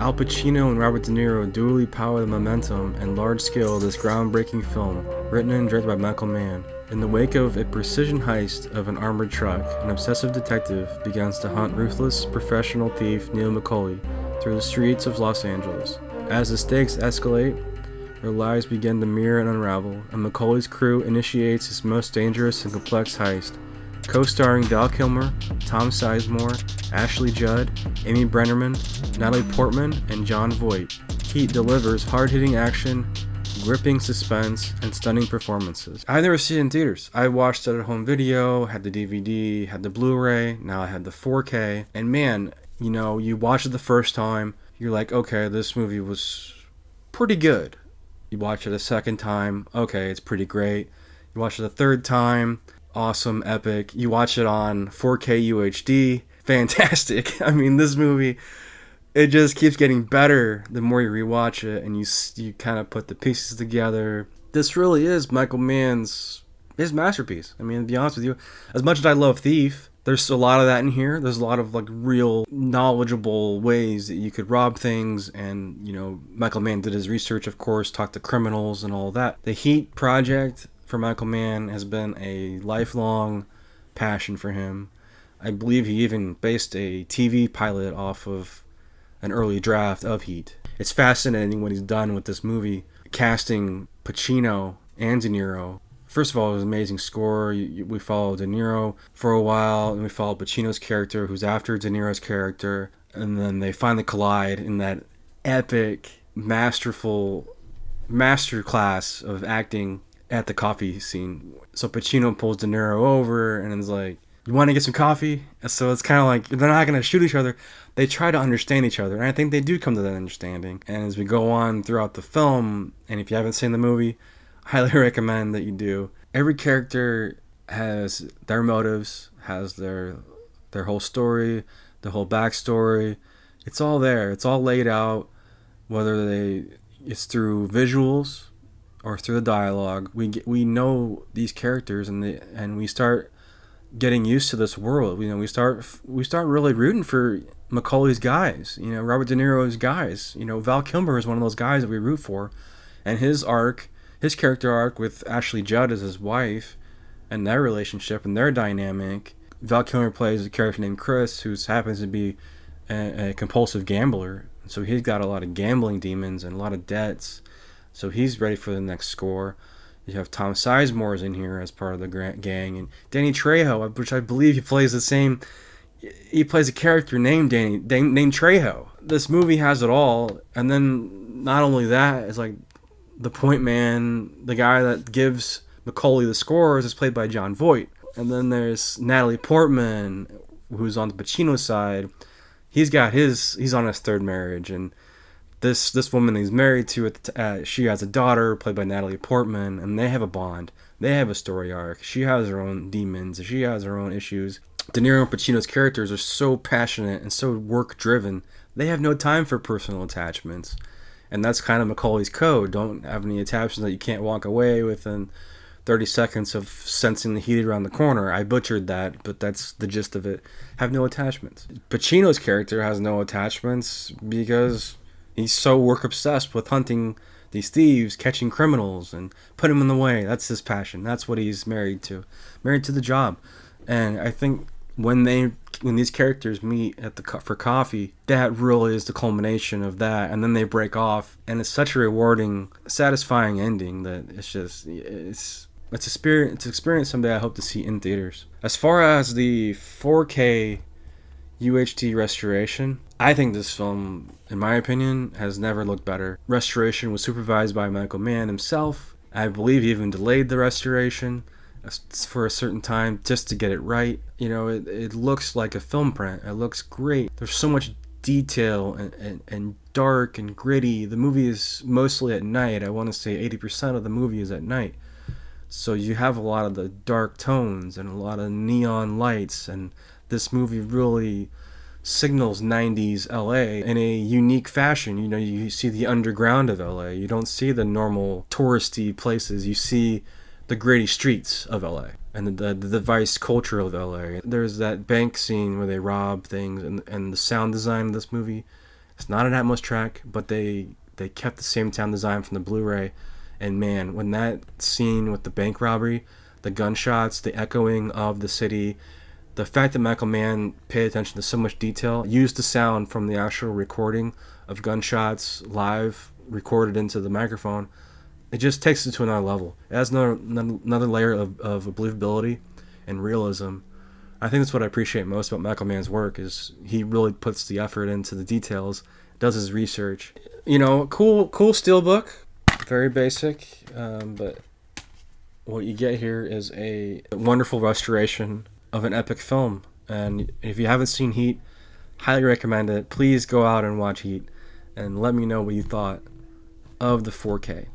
Al Pacino and Robert De Niro duly power the momentum and large scale of this groundbreaking film, written and directed by Michael Mann. In the wake of a precision heist of an armored truck, an obsessive detective begins to hunt ruthless professional thief Neil McCauley through the streets of Los Angeles. As the stakes escalate, their lives begin to mirror and unravel, and McCauley's crew initiates its most dangerous and complex heist. Co-starring Val Kilmer, Tom Sizemore, Ashley Judd, Amy Brenneman, Natalie Portman, and Jon Voight, Heat delivers hard-hitting action, gripping suspense, and stunning performances. I've never seen it in theaters. I watched it at home video, had the DVD, had the Blu-ray, now I had the 4K, and man, you know, you watch it the first time, you're like, okay, this movie was pretty good. You watch it a second time, okay, it's pretty great. You watch it a third time, awesome, epic. You watch it on 4K UHD, fantastic. I mean, this movie, it just keeps getting better the more you rewatch it, and you kind of put the pieces together. This really is Michael Mann's his masterpiece. I mean, to be honest with you, as much as I love Thief, there's a lot of that in here. There's a lot of like real knowledgeable ways that you could rob things, and you know, Michael Mann did his research, of course, talked to criminals and all that. The Heat project for Michael Mann has been a lifelong passion for him. I believe he even based a TV pilot off of an early draft of Heat. It's fascinating what he's done with this movie, casting Pacino and De Niro. First of all, it was an amazing score. We followed De Niro for a while, and we followed Pacino's character, who's after De Niro's character, and then they finally collide in that epic, masterful masterclass of acting at the coffee scene. So Pacino pulls De Niro over and is like, "You want to get some coffee?" So it's kind of like they're not going to shoot each other. They try to understand each other, and I think they do come to that understanding. And as we go on throughout the film, and if you haven't seen the movie, I highly recommend that you do. Every character has their motives, has their whole story, the whole backstory. It's all there. It's all laid out, whether it's through visuals or through the dialogue. We know these characters, and we start getting used to this world. You know, we start really rooting for McCauley's guys. You know, Robert De Niro's guys. You know, Val Kilmer is one of those guys that we root for, and his character arc with Ashley Judd as his wife, and their relationship and their dynamic. Val Kilmer plays a character named Chris, who happens to be a compulsive gambler. So he's got a lot of gambling demons and a lot of debts. So he's ready for the next score. You have Tom Sizemore in here as part of the gang, and Danny Trejo, which I believe he plays a character named named Trejo. This movie has it all, and then not only that, it's like the point man, the guy that gives McCauley the scores, is played by Jon Voight. And then there's Natalie Portman, who's on the Pacino side. He's on his third marriage, and this woman he's married to, she has a daughter played by Natalie Portman, and they have a bond. They have a story arc. She has her own demons. She has her own issues. De Niro and Pacino's characters are so passionate and so work-driven. They have no time for personal attachments. And that's kind of McCauley's code. Don't have any attachments that you can't walk away within 30 seconds of sensing the heat around the corner. I butchered that, but that's the gist of it. Have no attachments. Pacino's character has no attachments because he's so work-obsessed with hunting these thieves, catching criminals, and putting them in the way. That's his passion. That's what he's married to. Married to the job. And I think when these characters meet for coffee, that really is the culmination of that, and then they break off, and it's such a rewarding, satisfying ending that it's experience someday I hope to see in theaters. As far as the 4K UHD restoration, I think this film, in my opinion, has never looked better. Restoration was supervised by Michael Mann himself. I believe he even delayed the restoration for a certain time just to get it right. You know, it looks like a film print. It looks great. There's so much detail and dark and gritty. The movie is mostly at night. I want to say 80% of the movie is at night. So you have a lot of the dark tones and a lot of neon lights, and this movie really signals 90s LA in a unique fashion. You know, you see the underground of LA. You don't see the normal touristy places. You see the gritty streets of LA and the vice culture of LA. There's that bank scene where they rob things, and the sound design of this movie It's not an Atmos track, but they kept the same sound design from the Blu-ray. And man, when that scene with the bank robbery, the gunshots, the echoing of the city, the fact that Michael Mann paid attention to so much detail, used the sound from the actual recording of gunshots live recorded into the microphone, it just takes it to another level. It adds another layer of believability and realism. I think that's what I appreciate most about Michael Mann's work, is he really puts the effort into the details, does his research. You know, cool steelbook, very basic, but what you get here is a wonderful restoration of an epic film. And if you haven't seen Heat, highly recommend it. Please go out and watch Heat and let me know what you thought of the 4K.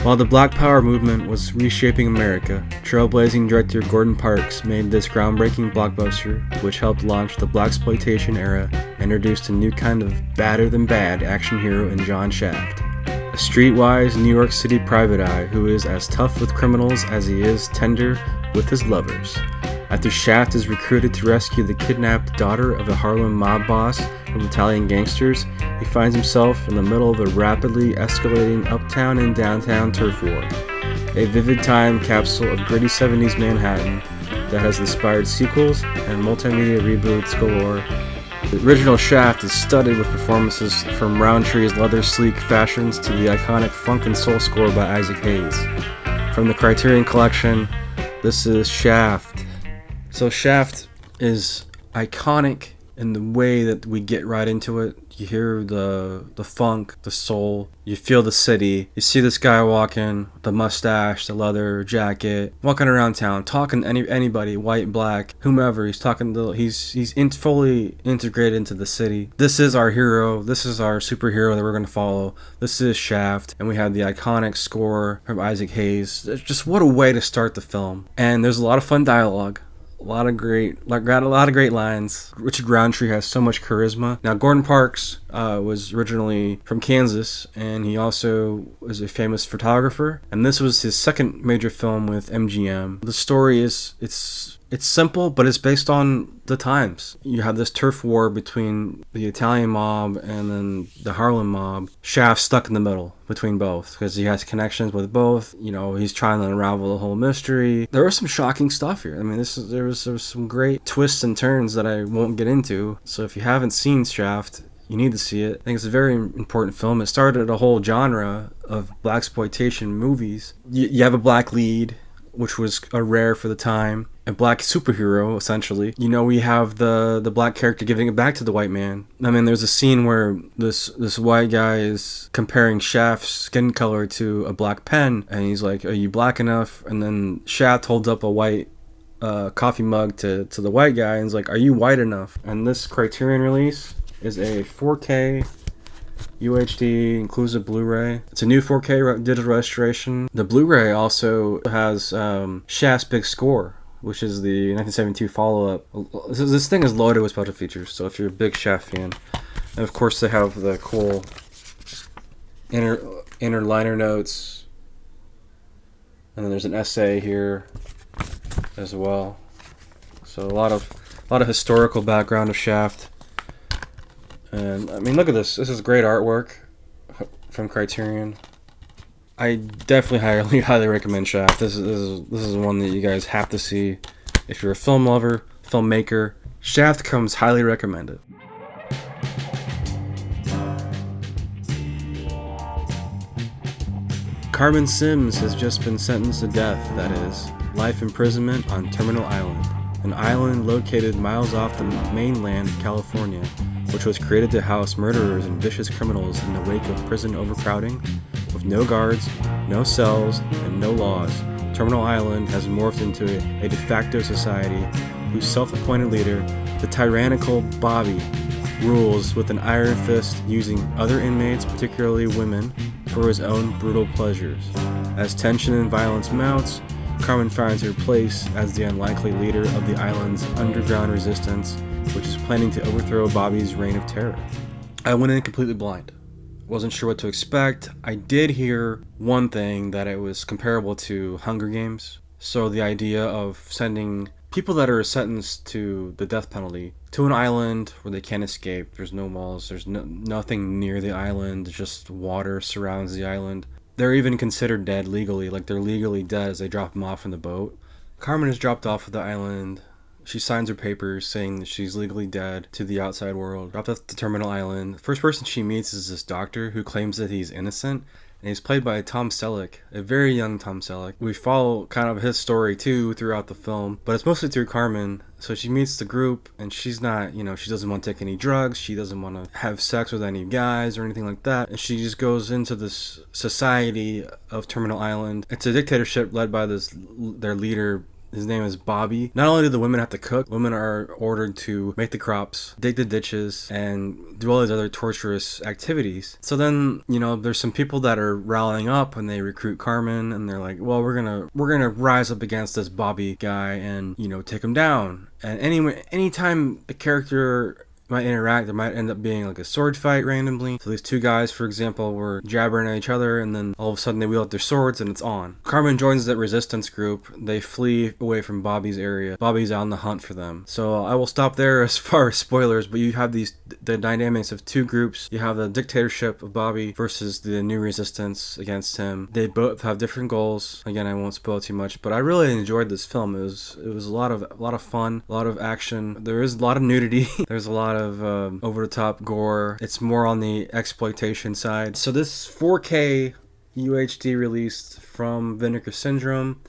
While the Black Power movement was reshaping America, trailblazing director Gordon Parks made this groundbreaking blockbuster, which helped launch the blaxploitation era and introduced a new kind of badder-than-bad action hero in John Shaft. A streetwise New York City private eye who is as tough with criminals as he is tender with his lovers. After Shaft is recruited to rescue the kidnapped daughter of a Harlem mob boss from Italian gangsters, he finds himself in the middle of a rapidly escalating uptown and downtown turf war. A vivid time capsule of gritty 70s Manhattan that has inspired sequels and multimedia reboots galore. The original Shaft is studded with performances from Roundtree's leather-sleek fashions to the iconic funk and soul score by Isaac Hayes. From the Criterion Collection, this is Shaft. So Shaft is iconic in the way that we get right into it. You hear the funk, the soul, you feel the city. You see this guy walking, the mustache, the leather jacket, walking around town, talking to anybody, white, black, whomever. He's talking to, he's fully integrated into the city. This is our hero. This is our superhero that we're going to follow. This is Shaft. And we have the iconic score from Isaac Hayes. Just what a way to start the film. And there's a lot of fun dialogue. A lot of great lines. Richard Roundtree has so much charisma. Now, Gordon Parks was originally from Kansas, and he also was a famous photographer. And this was his second major film with MGM. The story is it's simple, but it's based on the times. You have this turf war between the Italian mob and then the Harlem mob. Shaft's stuck in the middle between both because he has connections with both. You know, he's trying to unravel the whole mystery. There was some shocking stuff here. I mean, there was some great twists and turns that I won't get into. So if you haven't seen Shaft, you need to see it. I think it's a very important film. It started a whole genre of blaxploitation movies. You have a black lead, which was a rare for the time. A black superhero, essentially. You know, we have the black character giving it back to the white man. I mean, there's a scene where this white guy is comparing Shaft's skin color to a black pen, and he's like, "Are you black enough?" And then Shaft holds up a white coffee mug to the white guy, and is like, "Are you white enough?" And this Criterion release is a 4K UHD inclusive Blu-ray. It's a new 4K digital restoration. The Blu-ray also has Shaft's big score, which is the 1972 follow-up. This thing is loaded with special features, so if you're a big Shaft fan. And of course they have the cool inner liner notes. And then there's an essay here as well. So a lot of historical background of Shaft. And I mean, look at this. This is great artwork from Criterion. I definitely highly recommend Shaft. This is one that you guys have to see if you're a film lover, filmmaker. Shaft comes highly recommended. Carmen Sims has just been sentenced to death, that is, life imprisonment on Terminal Island, an island located miles off the mainland of California, which was created to house murderers and vicious criminals in the wake of prison overcrowding. With no guards, no cells, and no laws, Terminal Island has morphed into a de facto society whose self-appointed leader, the tyrannical Bobby, rules with an iron fist, using other inmates, particularly women, for his own brutal pleasures. As tension and violence mounts, Carmen finds her place as the unlikely leader of the island's underground resistance, which is planning to overthrow Bobby's reign of terror. I went in completely blind. Wasn't sure what to expect. I did hear one thing, that it was comparable to Hunger Games. So the idea of sending people that are sentenced to the death penalty to an island where they can't escape. There's no walls, there's nothing near the island, just water surrounds the island. They're even considered dead legally, like they're legally dead as they drop them off in the boat. Carmen is dropped off of the island. She signs her papers saying that she's legally dead to the outside world. Dropped off to Terminal Island. The first person she meets is this doctor who claims that he's innocent. And he's played by Tom Selleck, a very young Tom Selleck. We follow kind of his story too throughout the film, but it's mostly through Carmen. So she meets the group and she's not, she doesn't want to take any drugs. She doesn't want to have sex with any guys or anything like that. And she just goes into this society of Terminal Island. It's a dictatorship led by their leader. His name is Bobby. Not only do the women have to cook, women are ordered to make the crops, dig the ditches, and do all these other torturous activities. So then, there's some people that are rallying up and they recruit Carmen and they're like, well, we're gonna rise up against this Bobby guy and, take him down. And anytime a character might interact, there might end up being like a sword fight randomly. So these two guys, for example, were jabbering at each other and then all of a sudden they wheel out their swords and it's on. Carmen joins that resistance group. They flee away from Bobby's area. Bobby's out on the hunt for them. So I will stop there as far as spoilers, but you have the dynamics of two groups. You have the dictatorship of Bobby versus the new resistance against him. They both have different goals. Again, I won't spoil too much, but I really enjoyed this film. It was a lot of fun, a lot of action. There is a lot of nudity. There's a lot of over-the-top gore. It's more on the exploitation side. So this 4K UHD release from Vinegar Syndrome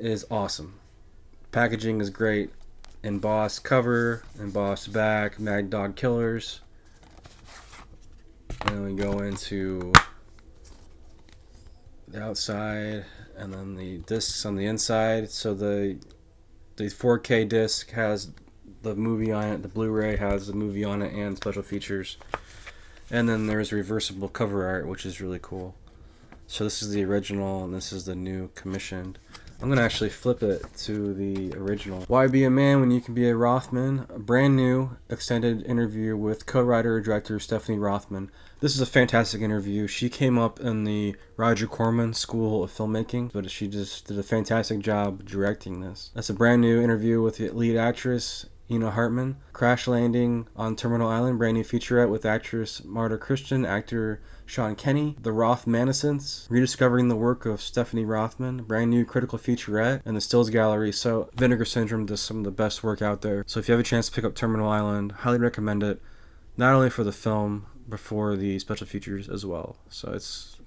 is awesome. Packaging is great. Embossed cover, embossed back, Mad Dog Killers. And then we go into the outside and then the discs on the inside. So the 4K disc has the movie on it, the Blu-ray has the movie on it and special features. And then there's reversible cover art, which is really cool. So this is the original and this is the new commissioned. I'm going to actually flip it to the original. Why be a man when you can be a Rothman? A brand new extended interview with co-writer and director Stephanie Rothman. This is a fantastic interview. She came up in the Roger Corman School of Filmmaking, but she just did a fantastic job directing this. That's a brand new interview with the lead actress Ina Hartman. Crash Landing on Terminal Island, brand new featurette with actress Marta Christian, actor Sean Kenny. The Rothmanescence, rediscovering the work of Stephanie Rothman, brand new critical featurette, and the Stills Gallery. So Vinegar Syndrome does some of the best work out there. So if you have a chance to pick up Terminal Island, highly recommend it, not only for the film, but for the special features as well. So it's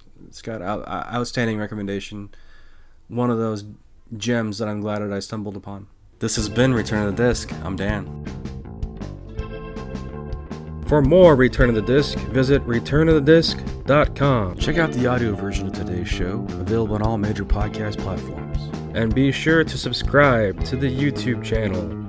got outstanding recommendation. One of those gems that I'm glad that I stumbled upon. This has been Return of the Disc. I'm Dan. For more Return of the Disc, visit returnofthedisc.com. Check out the audio version of today's show, available on all major podcast platforms. And be sure to subscribe to the YouTube channel.